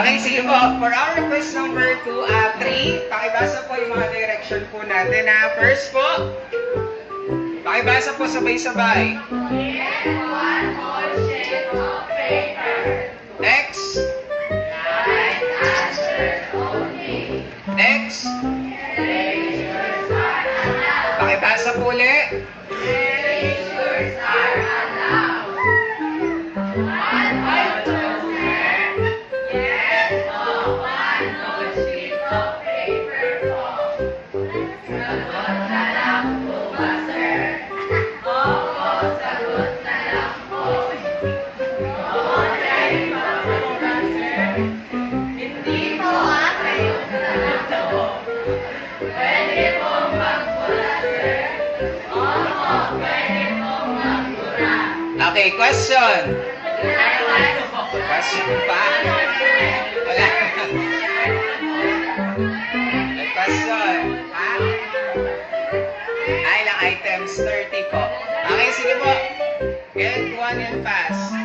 Okay, sige po. For our quiz number 3, pakibasa po yung mga direction po natin ha. First po, pakibasa po sabay-sabay. X. X. Pakibasa po ulit. Okay, question. Question pa? Wala. May question. Ha? Ilang items? 30 po. Okay, sige po. Get one and pass.